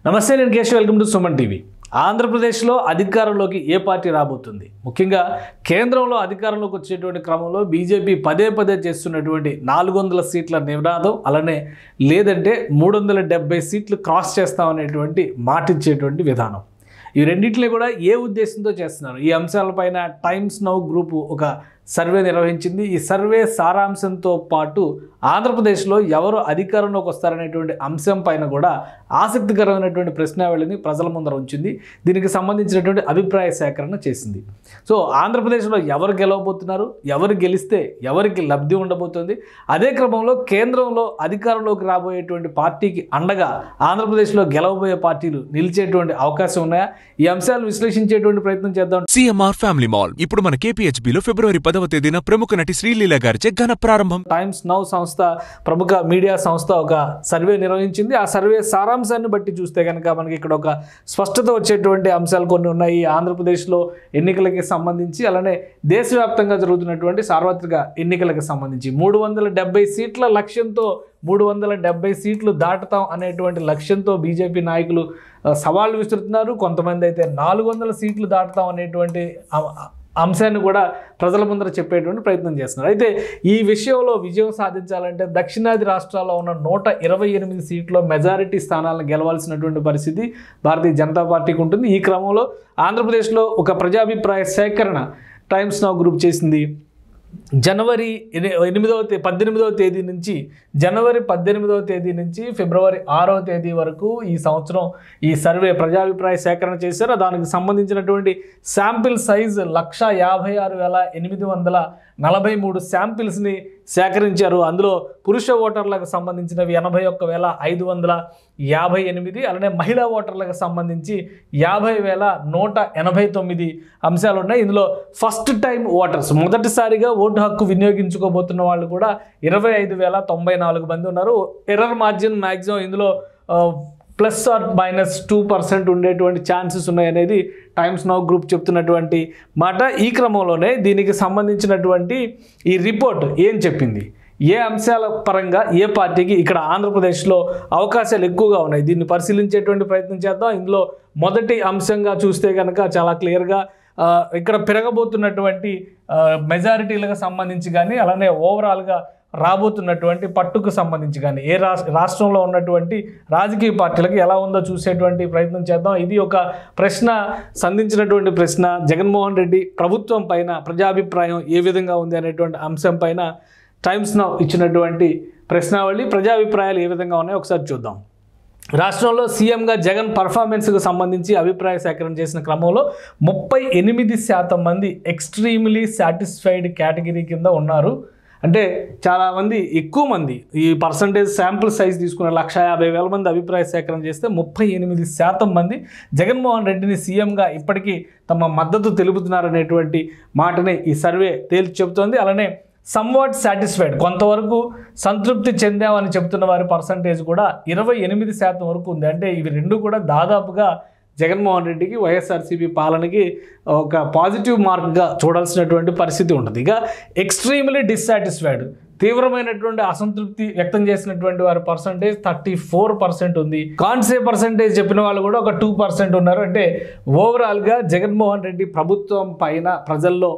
నమస్తే, నేను Keshav. Welcome to Suman TV. ఆంధ్రప్రదేశ్లో అధికారంలోకి ఏ పార్టీ రాబోతుంది? ముఖ్యంగా కేంద్రంలో అధికారంలోకి వచ్చేటువంటి క్రమంలో బీజేపీ పదే పదే చేస్తున్నటువంటి 400 సీట్ల నినాదం, అలానే లేదంటే 370 సీట్లు క్రాస్ చేస్తామనేటువంటి మాటిచ్చేటువంటి విధానం, ఈ రెండింటిని కూడా ఏ ఉద్దేశంతో చేస్తున్నారు? ఈ అంశాలపైన టైమ్స్ నౌ గ్రూపు ఒక సర్వే నిర్వహించింది. ఈ సర్వే సారాంశంతో పాటు ఆంధ్రప్రదేశ్లో ఎవరు అధికారంలోకి వస్తారనేటువంటి అంశం పైన కూడా ఆసక్తికరమైనటువంటి ప్రశ్నావళిని ప్రజల ముందర ఉంచింది. దీనికి సంబంధించినటువంటి అభిప్రాయ సేకరణ చేసింది. సో ఆంధ్రప్రదేశ్లో ఎవరు గెలవబోతున్నారు, ఎవరు గెలిస్తే ఎవరికి లబ్ధి ఉండబోతుంది, అదే క్రమంలో కేంద్రంలో అధికారంలోకి రాబోయేటువంటి పార్టీకి అండగా ఆంధ్రప్రదేశ్లో గెలవబోయే పార్టీలు నిలిచేటువంటి అవకాశం ఉన్నాయా? ఈ అంశాలు విశ్లేషించేటువంటి ప్రయత్నం చేద్దాం. సిఎంఆర్ ఫ్యామిలీ మాల్ ఇప్పుడు మన కేపీహెచ్బీలో ఫిబ్రవరి 10వ తేదీన ప్రముఖ నటి శ్రీలీల గారిచే ఘన ప్రారంభం. టైమ్స్ నౌ సంస్థ, ప్రముఖ మీడియా సంస్థ ఒక సర్వే నిర్వహించింది. ఆ సర్వే సారాంశాన్ని బట్టి చూస్తే కనుక మనకి ఇక్కడ ఒక స్పష్టత వచ్చేటువంటి అంశాలు కొన్ని ఉన్నాయి. ఆంధ్రప్రదేశ్లో ఎన్నికలకి సంబంధించి, అలానే దేశవ్యాప్తంగా జరుగుతున్నటువంటి సార్వత్రిక ఎన్నికలకు సంబంధించి 370 సీట్ల లక్ష్యంతో 370 సీట్లు దాటుతాం అనేటువంటి లక్ష్యంతో బీజేపీ నాయకులు సవాళ్లు విసురుతున్నారు. కొంతమంది అయితే 400 సీట్లు దాటుతాం అనేటువంటి అంశాన్ని కూడా ప్రజల ముందర చెప్పేటువంటి ప్రయత్నం చేస్తున్నారు. అయితే ఈ విషయంలో విజయం సాధించాలంటే దక్షిణాది రాష్ట్రాల్లో ఉన్న 128 సీట్లో మెజారిటీ స్థానాలను గెలవాల్సినటువంటి పరిస్థితి భారతీయ జనతా పార్టీకి ఉంటుంది. ఈ క్రమంలో ఆంధ్రప్రదేశ్లో ఒక ప్రజాభిప్రాయ సేకరణ టైమ్స్ నౌ గ్రూప్ చేసింది. జనవరి 18వ తేదీ నుంచి ఫిబ్రవరి 6వ తేదీ వరకు ఈ సంవత్సరం ఈ సర్వే ప్రజాభిప్రాయ సేకరణ చేశారు. దానికి సంబంధించినటువంటి శాంపిల్ సైజ్ 156,843 శాంపిల్స్ని సేకరించారు. అందులో పురుష ఓటర్లకు సంబంధించినవి 81,558, అలానే మహిళా ఓటర్లకు సంబంధించి 50,189 అంశాలు ఉన్నాయి. ఇందులో ఫస్ట్ టైం ఓటర్స్, మొదటిసారిగా ఓటు హక్కు వినియోగించుకోబోతున్న వాళ్ళు కూడా 25,094 మంది ఉన్నారు. ఎర్రర్ మార్జిన్ మ్యాక్సిమం ఇందులో +-2% ఉండేటువంటి ఛాన్సెస్ ఉన్నాయనేది టైమ్స్ నౌ గ్రూప్ చెప్తున్నటువంటి మాట. ఈ క్రమంలోనే దీనికి సంబంధించినటువంటి ఈ రిపోర్ట్ ఏం చెప్పింది, ఏ అంశాల పరంగా ఏ పార్టీకి ఇక్కడ ఆంధ్రప్రదేశ్లో అవకాశాలు ఎక్కువగా ఉన్నాయి, దీన్ని పరిశీలించేటువంటి ప్రయత్నం చేద్దాం. ఇందులో మొదటి అంశంగా చూస్తే కనుక చాలా క్లియర్గా ఇక్కడ పెరగబోతున్నటువంటి మెజారిటీలకు సంబంధించి కానీ, అలానే ఓవరాల్గా రాబోతున్నటువంటి పట్టుకు సంబంధించి కానీ ఏ రాష్ట్రంలో ఉన్నటువంటి రాజకీయ పార్టీలకు ఎలా ఉందో చూసేటువంటి ప్రయత్నం చేద్దాం. ఇది ఒక ప్రశ్న సంధించినటువంటి ప్రశ్న. జగన్మోహన్ రెడ్డి ప్రభుత్వం పైన ప్రజాభిప్రాయం ఏ విధంగా ఉంది అనేటువంటి అంశం పైన టైమ్స్ నౌ ఇచ్చినటువంటి ప్రశ్నావళి, ప్రజాభిప్రాయాలు ఏ విధంగా ఉన్నాయో ఒకసారి చూద్దాం. రాష్ట్రంలో సీఎంగా జగన్ పర్ఫార్మెన్స్కు సంబంధించి అభిప్రాయ సేకరణ చేసిన క్రమంలో 38% మంది ఎక్స్ట్రీమ్లీ సాటిస్ఫైడ్ కేటగిరీ కింద ఉన్నారు. అంటే చాలామంది, ఎక్కువ మంది, ఈ పర్సంటేజ్ శాంపుల్ సైజ్ తీసుకున్న 150,000 మంది అభిప్రాయ సేకరణ చేస్తే 38% మంది జగన్మోహన్ రెడ్డిని సీఎంగా ఇప్పటికీ తమ మద్దతు తెలుపుతున్నారనేటువంటి మాటని ఈ సర్వే తేల్చి చెబుతోంది. అలానే సమ్వాట్ సాటిస్ఫైడ్, కొంతవరకు సంతృప్తి చెందామని చెబుతున్న వారి పర్సంటేజ్ కూడా 28% వరకు ఉంది. అంటే ఇవి రెండు కూడా దాదాపుగా జగన్మోహన్ రెడ్డికి, వైఎస్ఆర్సీపీ పాలనకి ఒక పాజిటివ్ మార్క్గా చూడాల్సినటువంటి పరిస్థితి ఉంటుంది. ఇక ఎక్స్ట్రీమ్లీ డిస్సాటిస్ఫైడ్, తీవ్రమైనటువంటి అసంతృప్తి వ్యక్తం చేసినటువంటి వారి పర్సంటేజ్ 34% ఉంది. కాన్సే పర్సంటేజ్ చెప్పిన వాళ్ళు కూడా ఒక 2% ఉన్నారు. అంటే ఓవరాల్గా జగన్మోహన్ రెడ్డి ప్రభుత్వం పైన ప్రజల్లో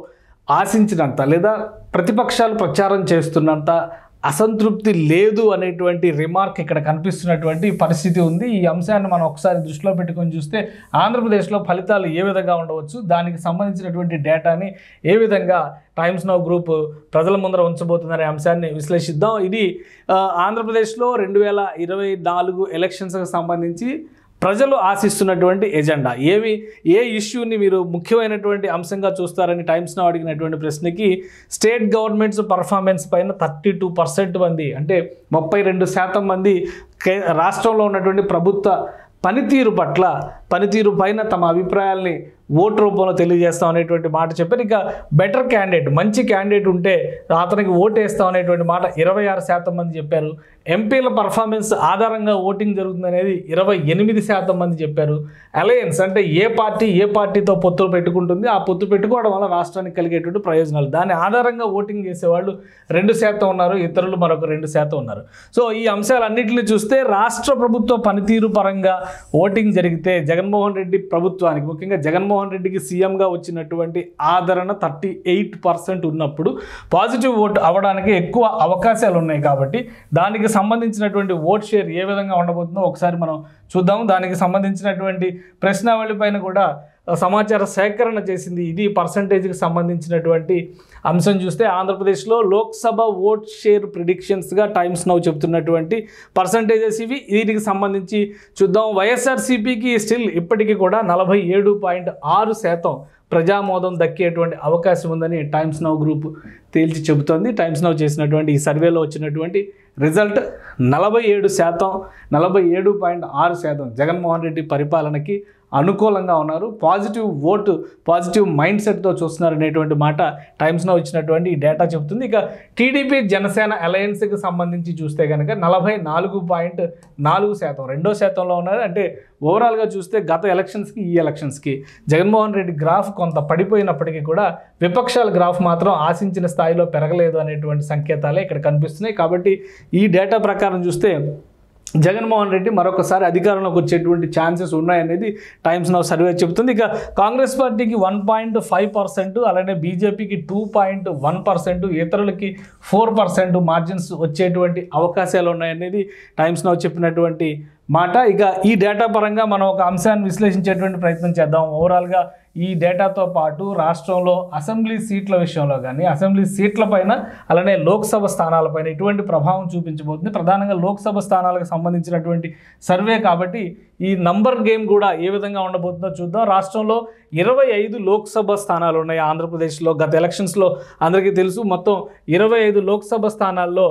ఆశించినంత, లేదా ప్రతిపక్షాలు ప్రచారం చేస్తున్నంత అసంతృప్తి లేదు అనేటువంటి రిమార్క్ ఇక్కడ కనిపిస్తున్నటువంటి పరిస్థితి ఉంది. ఈ అంశాన్ని మనం ఒకసారి దృష్టిలో పెట్టుకొని చూస్తే ఆంధ్రప్రదేశ్లో ఫలితాలు ఏ విధంగా ఉండవచ్చు, దానికి సంబంధించినటువంటి డేటాని ఏ విధంగా టైమ్స్ నౌ గ్రూప్ ప్రజల ముందర ఉంచబోతుందనే అంశాన్ని విశ్లేషిద్దాం. ఇది ఆంధ్రప్రదేశ్లో 2024 ఎలక్షన్స్కి సంబంధించి ప్రజలు ఆశిస్తున్నటువంటి ఎజెండా ఏ ఇష్యూని మీరు ముఖ్యమైనటువంటి అంశంగా చూస్తారని టైమ్స్ నౌ అడిగినటువంటి ప్రశ్నకి స్టేట్ గవర్నమెంట్స్ పర్ఫార్మెన్స్ పైన 32% మంది, అంటే 32% మంది రాష్ట్రంలో ఉన్నటువంటి ప్రభుత్వ పనితీరు పట్ల పనితీరు పైన తమ అభిప్రాయాల్ని ఓటు రూపంలో తెలియజేస్తాం అనేటువంటి మాట చెప్పారు. ఇక బెటర్ క్యాండిడేట్, మంచి క్యాండిడేట్ ఉంటే అతనికి ఓటు వేస్తాం అనేటువంటి మాట 26% మంది చెప్పారు. ఎంపీల పర్ఫార్మెన్స్ ఆధారంగా ఓటింగ్ జరుగుతుంది అనేది 28% మంది చెప్పారు. అలయన్స్ అంటే ఏ పార్టీతో పొత్తులు పెట్టుకుంటుంది, ఆ పొత్తు పెట్టుకోవడం వల్ల రాష్ట్రానికి కలిగేటువంటి ప్రయోజనాలు, దాని ఆధారంగా ఓటింగ్ చేసేవాళ్ళు 2% ఉన్నారు, ఇతరులు మరొక 2% ఉన్నారు. సో ఈ అంశాలన్నింటినీ చూస్తే రాష్ట్ర ప్రభుత్వ పనితీరు పరంగా ఓటింగ్ జరిగితే జగన్మోహన్ రెడ్డి ప్రభుత్వానికి, ముఖ్యంగా జగన్మోహన్ రెడ్డికి సీఎంగా వచ్చినటువంటి ఆదరణ 38% ఉన్నప్పుడు పాజిటివ్ ఓటు అవ్వడానికి ఎక్కువ అవకాశాలు ఉన్నాయి. కాబట్టి దానికి సంబంధించినటువంటి ఓట్ షేర్ ఏ విధంగా ఉండబోతుందో ఒకసారి మనం చూద్దాం. దానికి సంబంధించినటువంటి ప్రశ్నావళి పైన కూడా సమాచార సేకరణ చేసింది. ఇది పర్సంటేజ్కి సంబంధించినటువంటి అంశం చూస్తే ఆంధ్రప్రదేశ్లో లోక్సభ ఓట్ షేర్ ప్రిడిక్షన్స్గా టైమ్స్ నౌ చెబుతున్నటువంటి పర్సంటేజెస్ ఇవి. వీటికి సంబంధించి చూద్దాం. వైఎస్ఆర్సీపీకి స్టిల్ ఇప్పటికీ కూడా 47.6% ప్రజామోదం దక్కేటువంటి అవకాశం ఉందని టైమ్స్ నౌ గ్రూప్ తేల్చి చెబుతోంది. టైమ్స్ నౌ చేసినటువంటి ఈ సర్వేలో వచ్చినటువంటి రిజల్ట్ 47%, 47.6% జగన్మోహన్ రెడ్డి పరిపాలనకి అనుకూలంగా ఉన్నారు. పాజిటివ్ మైండ్ సెట్తో చూస్తున్నారు అనేటువంటి మాట టైమ్స్ నౌ ఇచ్చినటువంటి ఈ డేటా చెబుతుంది. ఇక టీడీపీ జనసేన అలయన్స్కి సంబంధించి చూస్తే కనుక 44.4%, 2%లో ఉన్నారు. అంటే ఓవరాల్గా చూస్తే గత ఎలక్షన్స్కి ఈ ఎలక్షన్స్కి జగన్మోహన్ రెడ్డి గ్రాఫ్ కొంత పడిపోయినప్పటికీ కూడా విపక్షాల గ్రాఫ్ మాత్రం ఆశించిన స్థాయిలో పెరగలేదు అనేటువంటి సంకేతాలే ఇక్కడ కనిపిస్తున్నాయి. కాబట్టి ఈ డేటా ప్రకారం చూస్తే జగన్మోహన్ రెడ్డి మరొకసారి అధికారంలోకి వచ్చేటువంటి ఛాన్సెస్ ఉన్నాయనేది టైమ్స్ నౌ సర్వే చెబుతుంది. ఇక కాంగ్రెస్ పార్టీకి 1.5%, అలానే బీజేపీకి 2.1%, ఇతరులకి 4% మార్జిన్స్ వచ్చేటువంటి అవకాశాలు ఉన్నాయనేది టైమ్స్ నౌ చెప్పినటువంటి మాట. ఇక ఈ డేటా పరంగా మనం ఒక అంశాన్ని విశ్లేషించేటువంటి ప్రయత్నం చేద్దాం. ఓవరాల్గా ఈ డేటాతో పాటు రాష్ట్రంలో అసెంబ్లీ సీట్ల విషయంలో కానీ, అసెంబ్లీ సీట్ల పైన, అలానే లోక్సభ స్థానాలపైన ఎటువంటి ప్రభావం చూపించబోతుంది, ప్రధానంగా లోక్సభ స్థానాలకు సంబంధించినటువంటి సర్వే కాబట్టి ఈ నంబర్ గేమ్ కూడా ఏ విధంగా ఉండబోతుందో చూద్దాం. రాష్ట్రంలో 25 లోక్సభ స్థానాలు ఉన్నాయి ఆంధ్రప్రదేశ్లో. గత ఎలక్షన్స్లో అందరికీ తెలుసు, మొత్తం 25 లోక్సభ స్థానాల్లో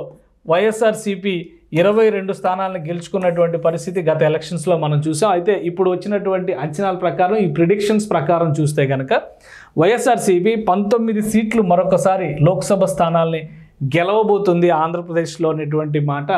వైఎస్ఆర్సీపీ 22 స్థానాలను గెలుచుకున్నటువంటి పరిస్థితి గత ఎలక్షన్స్లో మనం చూసాం. అయితే ఇప్పుడు వచ్చినటువంటి అంచనాల ప్రకారం, ఈ ప్రిడిక్షన్స్ ప్రకారం చూస్తే కనుక వైఎస్ఆర్సీపీ 19 సీట్లు మరొకసారి లోక్సభ స్థానాల్ని గెలవబోతుంది ఆంధ్రప్రదేశ్లో అనేటువంటి మాట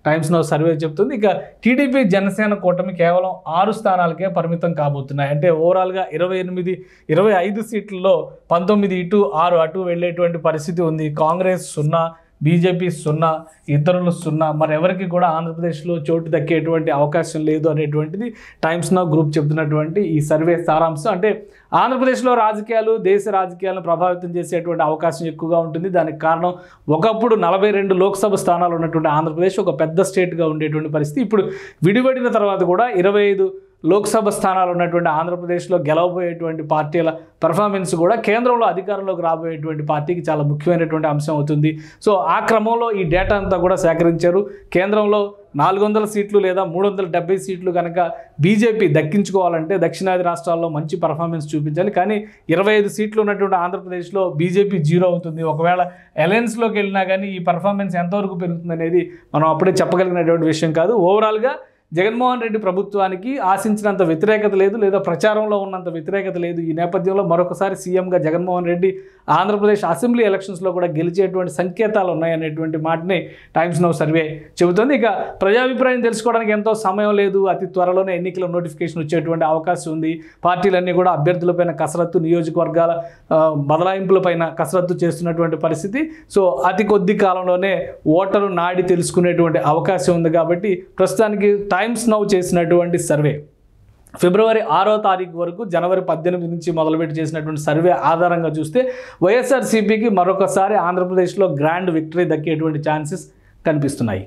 టైమ్స్ నౌ సర్వే చెప్తుంది. ఇక టీడీపీ జనసేన కూటమి కేవలం 6 స్థానాలకే పరిమితం కాబోతున్నాయి. అంటే ఓవరాల్గా 25 సీట్లలో 19 ఇటు 6 అటు వెళ్ళేటువంటి పరిస్థితి ఉంది. కాంగ్రెస్ 0, బీజేపీ 0, ఇతరులు 0, మరి ఎవరికి కూడా ఆంధ్రప్రదేశ్లో చోటు దక్కేటువంటి అవకాశం లేదు అనేటువంటిది టైమ్స్ నౌ గ్రూప్ చెబుతున్నటువంటి ఈ సర్వే సారాంశం. అంటే ఆంధ్రప్రదేశ్లో రాజకీయాలు, దేశ రాజకీయాలను ప్రభావితం చేసేటువంటి అవకాశం ఎక్కువగా ఉంటుంది. దానికి కారణం ఒకప్పుడు 42 లోక్సభ స్థానాలు ఉన్నటువంటి ఆంధ్రప్రదేశ్ ఒక పెద్ద స్టేట్గా ఉండేటువంటి పరిస్థితి. ఇప్పుడు విడిపడిన తర్వాత కూడా 25 లోక్సభ స్థానాలు ఉన్నటువంటి ఆంధ్రప్రదేశ్లో గెలవబోయేటువంటి పార్టీల పెర్ఫార్మెన్స్ కూడా కేంద్రంలో అధికారంలోకి రాబోయేటువంటి పార్టీకి చాలా ముఖ్యమైనటువంటి అంశం అవుతుంది. సో ఆ క్రమంలో ఈ డేటా అంతా కూడా సేకరించారు. కేంద్రంలో 400 సీట్లు లేదా 370 సీట్లు కనుక బీజేపీ దక్కించుకోవాలంటే దక్షిణాది రాష్ట్రాల్లో మంచి పర్ఫార్మెన్స్ చూపించాలి. కానీ 25 సీట్లు ఉన్నటువంటి ఆంధ్రప్రదేశ్లో బీజేపీ 0 అవుతుంది. ఒకవేళ అలయన్స్లోకి వెళ్ళినా కానీ ఈ పర్ఫార్మెన్స్ ఎంతవరకు పెరుగుతుంది అనేది మనం అప్పుడే చెప్పగలిగినటువంటి విషయం కాదు. ఓవరాల్గా జగన్మోహన్ రెడ్డి ప్రభుత్వానికి ఆశించినంత వ్యతిరేకత లేదు, లేదా ప్రచారంలో ఉన్నంత వ్యతిరేకత లేదు. ఈ నేపథ్యంలో మరొకసారి సీఎంగా జగన్మోహన్ రెడ్డి ఆంధ్రప్రదేశ్ అసెంబ్లీ ఎలక్షన్స్లో కూడా గెలిచేటువంటి సంకేతాలు ఉన్నాయనేటువంటి మాటని టైమ్స్ నౌ సర్వే చెబుతుంది. ఇక ప్రజాభిప్రాయం తెలుసుకోవడానికి ఎంతో సమయం లేదు, అతి త్వరలోనే ఎన్నికల నోటిఫికేషన్ వచ్చేటువంటి అవకాశం ఉంది. పార్టీలన్నీ కూడా అభ్యర్థులపైన కసరత్తు, నియోజకవర్గాల బదలాయింపులపైన కసరత్తు చేస్తున్నటువంటి పరిస్థితి. సో అతి కొద్ది కాలంలోనే ఓటరు నాడి తెలుసుకునేటువంటి అవకాశం ఉంది. కాబట్టి ప్రస్తుతానికి టైమ్స్ నౌ చేసినటువంటి సర్వే ఫిబ్రవరి 6వ తారీఖు వరకు, జనవరి 18 నుంచి మొదలుపెట్టి చేసినటువంటి సర్వే ఆధారంగా చూస్తే వైఎస్ఆర్సీపీకి మరొకసారి ఆంధ్రప్రదేశ్లో గ్రాండ్ విక్టరీ దక్కేటువంటి ఛాన్సెస్ కనిపిస్తున్నాయి.